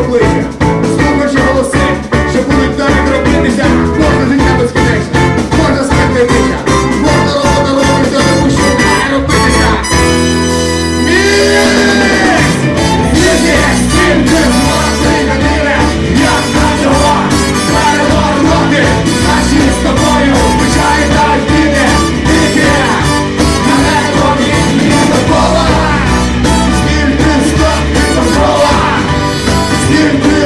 обличчя, слухаючи голоси, що будуть далі робитися. Можна життя безкінечне, можна смерти віча, можна робота робитися, тому що має робитися. Міць! Міць! Тільки змогти людини, як на цього перегорнути наші з тобою звичайні та діти, тільки на небо їхні довкола. Скільки складки довкола, скільки